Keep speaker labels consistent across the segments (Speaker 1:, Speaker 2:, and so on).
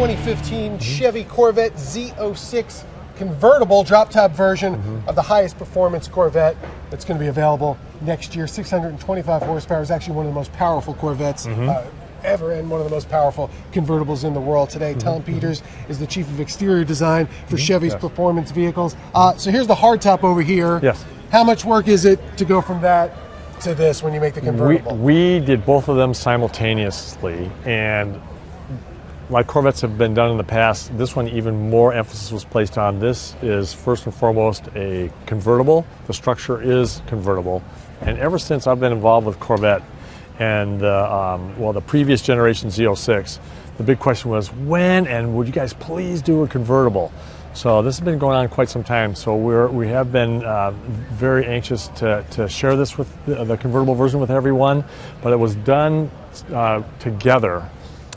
Speaker 1: 2015 Chevy Corvette Z06 convertible drop-top version of the highest performance Corvette that's going to be available next year. 625 horsepower, is actually one of the most powerful Corvettes ever, and one of the most powerful convertibles in the world today. Tom Peters is the Chief of Exterior Design for Chevy's performance vehicles. So here's the hardtop over here.
Speaker 2: Yes.
Speaker 1: How much work is it to go from that to this when you make the convertible?
Speaker 2: We did both of them simultaneously, and like Corvettes have been done in the past, this one even more emphasis was placed on. This is first and foremost a convertible. The structure is convertible, and ever since I've been involved with Corvette and the previous generation Z06, the big question was when and would you guys please do a convertible? So this has been going on quite some time. So we have been very anxious to share this with the convertible version with everyone, but it was done together.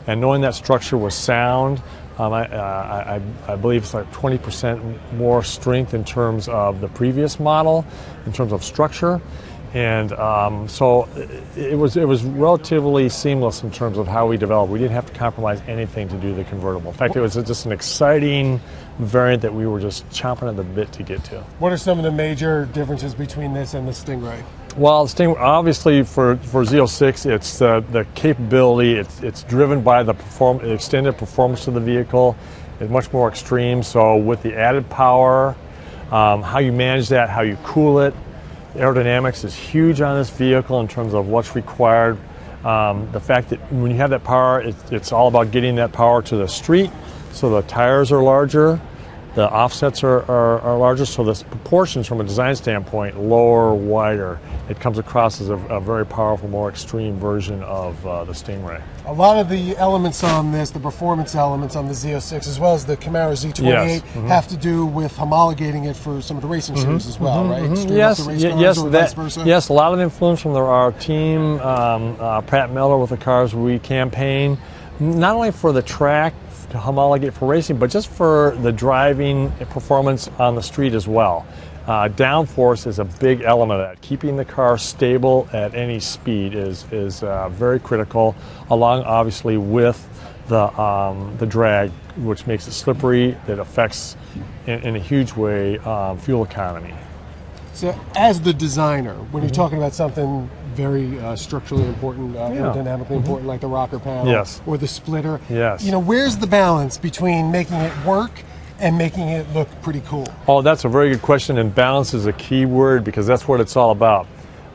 Speaker 2: And knowing that structure was sound, I believe it's like 20% more strength in terms of the previous model, in terms of structure. And so it was relatively seamless in terms of how we developed. We didn't have to compromise anything to do the convertible. In fact, it was just an exciting variant that we were just chomping at the bit to get to.
Speaker 1: What are some of the major differences between this and the Stingray?
Speaker 2: Well, Stingray, obviously for Z06, it's the capability. It's driven by the extended performance of the vehicle. It's much more extreme. So with the added power, how you manage that, how you cool it. Aerodynamics is huge on this vehicle in terms of what's required. The fact that when you have that power, it's all about getting that power to the street. So the tires are larger, the offsets are larger, so the proportions from a design standpoint, lower, wider. It comes across as a very powerful, more extreme version of the Stingray. A
Speaker 1: lot of the elements on this, the performance elements on the Z06, as well as the Camaro Z28, have to do with homologating it for some of the racing series as well, right?
Speaker 2: Yes, a lot of influence from our team, Pratt Miller with the cars we campaign, not only for the track, to homologate for racing, but just for the driving performance on the street as well. Downforce is a big element of that. Keeping the car stable at any speed is very critical, along obviously with the drag, which makes it slippery, that affects in a huge way fuel economy.
Speaker 1: So as the designer, when you're talking about something very structurally important, aerodynamically important, like the rocker panel or the splitter, where's the balance between making it work and making it look pretty cool?
Speaker 2: Oh, that's a very good question, and balance is a key word because that's what it's all about.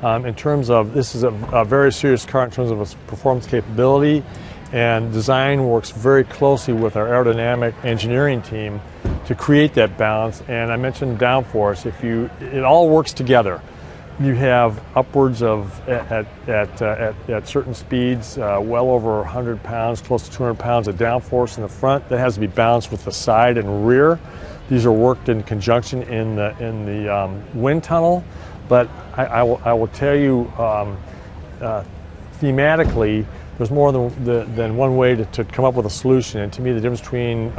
Speaker 2: In terms of, this is a very serious car in terms of its performance capability, and design works very closely with our aerodynamic engineering team to create that balance. And I mentioned downforce. It all works together. You have upwards of, at certain speeds, well over 100 pounds, close to 200 pounds of downforce in the front. That has to be balanced with the side and rear. These are worked in conjunction in the wind tunnel. But I will tell you, thematically, there's more than one way to come up with a solution. And to me, the difference between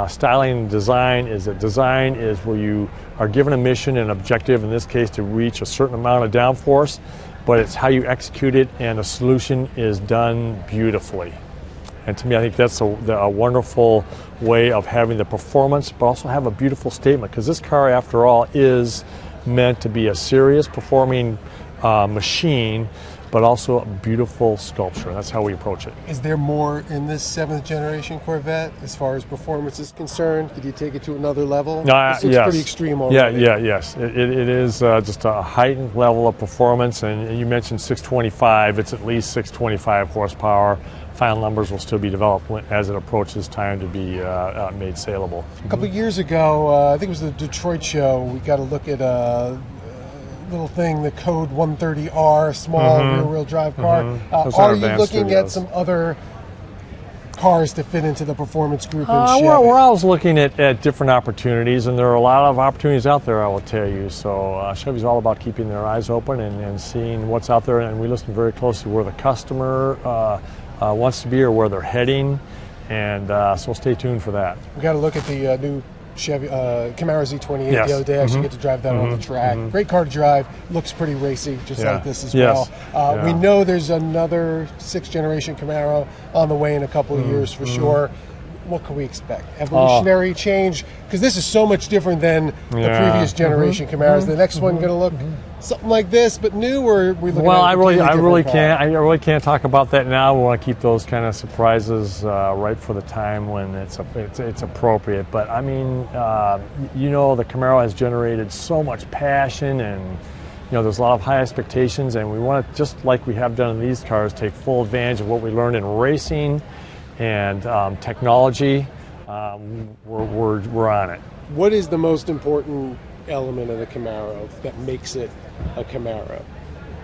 Speaker 2: styling and design is that design is where you are given a mission and objective, in this case to reach a certain amount of downforce, but it's how you execute it, and the solution is done beautifully. And to me, I think that's a wonderful way of having the performance, but also have a beautiful statement, because this car, after all, is meant to be a serious performing machine, but also a beautiful sculpture. That's how we approach it.
Speaker 1: Is there more in this 7th generation Corvette as far as performance is concerned? Could you take it to another level? This looks pretty extreme already.
Speaker 2: Yes. It is just a heightened level of performance, and you mentioned 625. It's at least 625 horsepower. Final numbers will still be developed as it approaches time to be made saleable.
Speaker 1: A couple of years ago, I think it was the Detroit show, we got a look at little thing, the Code 130R, small rear-wheel drive car. Are you looking at some other cars to fit into the performance group in Chevy?
Speaker 2: We're always looking at different opportunities, and there are a lot of opportunities out there, I will tell you. So Chevy's all about keeping their eyes open and seeing what's out there, and we listen very closely where the customer wants to be or where they're heading, and so stay tuned for that.
Speaker 1: We got to look at the new Chevy Camaro Z28 the other day. I actually get to drive that on the track. Great car to drive. Looks pretty racy, just like this as well. We know there's another 6th generation Camaro on the way in a couple of years for sure. what can we expect? Evolutionary change? Because this is so much different than the previous generation Camaros. The next one going to look something like this, but new, or we looking
Speaker 2: well,
Speaker 1: at
Speaker 2: I really can't talk about that now. We want to keep those kind of surprises right for the time when it's appropriate. But I mean, the Camaro has generated so much passion, and there's a lot of high expectations, and we want to, just like we have done in these cars, take full advantage of what we learned in racing and technology. We're on it.
Speaker 1: What is the most important element of the Camaro that makes it a Camaro?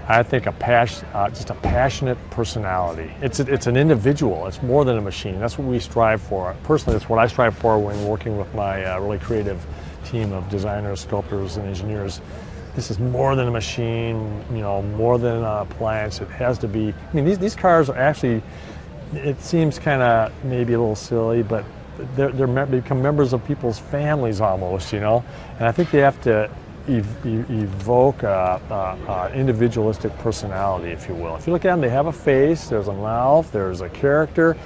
Speaker 2: I think just a passionate personality. It's an individual. It's more than a machine. That's what we strive for. Personally, that's what I strive for when working with my really creative team of designers, sculptors, and engineers. This is more than a machine, more than an appliance. It has to be. I mean, these cars are actually, it seems kind of maybe a little silly, but they become members of people's families almost, And I think they have to evoke a individualistic personality, if you will. If you look at them, they have a face, there's a mouth, there's a character.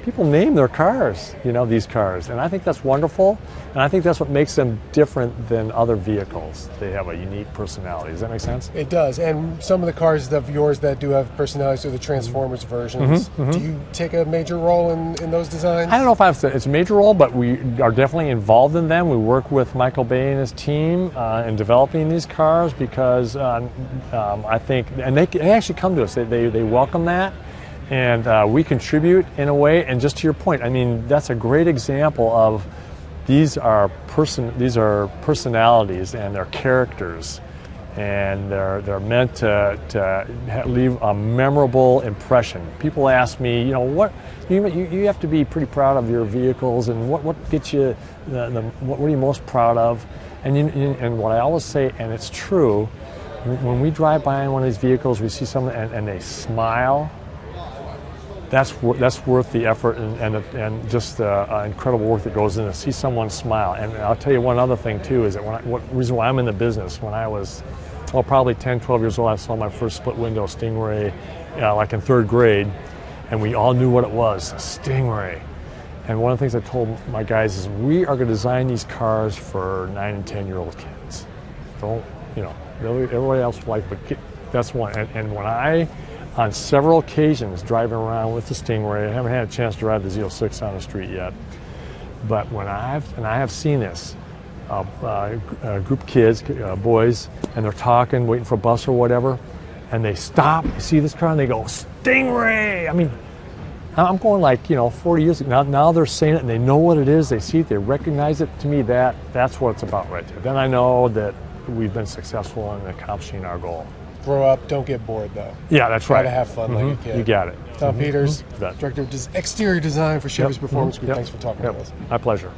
Speaker 2: People name their cars, these cars. And I think that's wonderful. And I think that's what makes them different than other vehicles. They have a unique personality. Does that make sense?
Speaker 1: It does. And some of the cars of yours that do have personalities are the Transformers versions. Do you take a major role in those designs?
Speaker 2: I don't know if it's a major role, but we are definitely involved in them. We work with Michael Bay and his team in developing these cars because I think, and they actually come to us. They welcome that. And we contribute in a way. And just to your point, I mean, that's a great example of these are personalities and they're characters, and they're meant to leave a memorable impression. People ask me, what you have to be pretty proud of your vehicles, and what gets you what are you most proud of? And what I always say, and it's true, when we drive by in one of these vehicles, we see someone and they smile. That's worth the effort and just the incredible work that goes in to see someone smile. And I'll tell you one other thing too, is that what reason why I'm in the business, when I was probably 10, 12 years old, I saw my first split window Stingray like in third grade, and we all knew what it was, Stingray. And one of the things I told my guys is, we are going to design these cars for 9 and 10-year-old kids. Don't, everybody else will like, but that's one. And when I, on several occasions, driving around with the Stingray, I haven't had a chance to ride the Z06 on the street yet, but when I have seen this, a group of kids, boys, and they're talking, waiting for a bus or whatever, and they stop, you see this car, and they go, Stingray! I mean, I'm going like, 40 years ago. Now they're saying it, and they know what it is, they see it, they recognize it. To me, that's what it's about right there. Then I know that we've been successful in accomplishing our goal.
Speaker 1: Grow up, don't get bored, though.
Speaker 2: Yeah, that's right.
Speaker 1: Try to have fun like a kid.
Speaker 2: You got it.
Speaker 1: Tom Peters, Director of Exterior Design for Chevy's Performance Group. Thanks for talking to us.
Speaker 2: My pleasure.